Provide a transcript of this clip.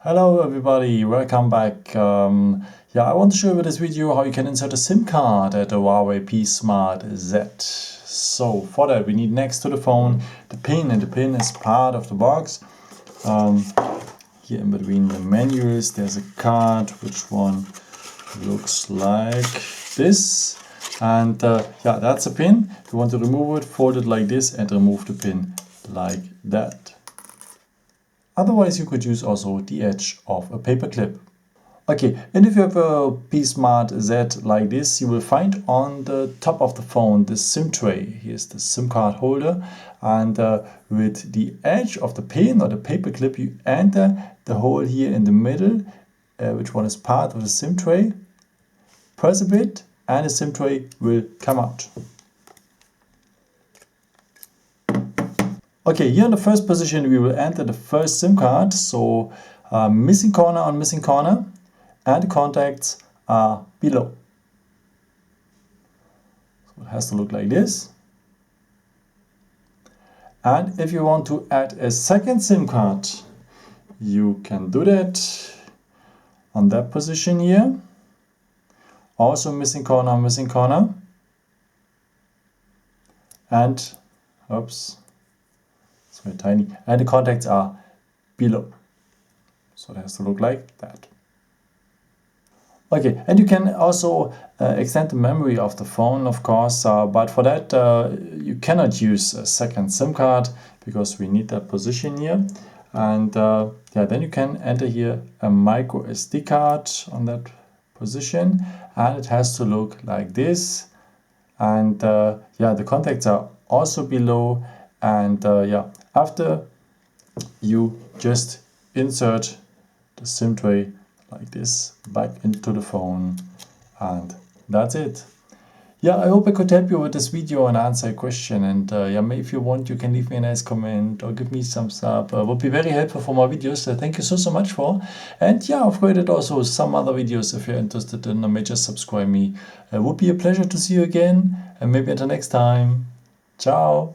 Hello everybody, welcome back. I want to show you with this video how you can insert a SIM card at the Huawei P Smart Z. So for that we need next to the phone the pin, and the pin is part of the box. Here in between the menus there's a card which one looks like this, and that's a pin. If you want to remove it, fold it like this and remove the pin like that. Otherwise, you could use also the edge of a paper clip. Okay, and if you have a P Smart Z like this, you will find on the top of the phone the SIM tray. Here's the SIM card holder, and with the edge of the pin or the paper clip, you enter the hole here in the middle, which one is part of the SIM tray. Press a bit, and the SIM tray will come out. Okay, here in the first position we will enter the first SIM card, so missing corner on missing corner, and the contacts are below. So it has to look like this. And if you want to add a second SIM card, you can do that on that position here. Also missing corner on missing corner. And, oops. It's very tiny, and the contacts are below. So it has to look like that. Okay, and you can also extend the memory of the phone, of course, but for that you cannot use a second SIM card because we need that position here. And then you can enter here a micro SD card on that position, and it has to look like this. And the contacts are also below. And after you just insert the SIM tray like this back into the phone, and that's it. Yeah, I hope I could help you with this video and answer a question. And if you want, you can leave me a nice comment or give me some thumbs up. Would be very helpful for my videos. Thank you so much for. And I've created also some other videos if you're interested in them. Just subscribe me. It would be a pleasure to see you again, and maybe until next time. Ciao.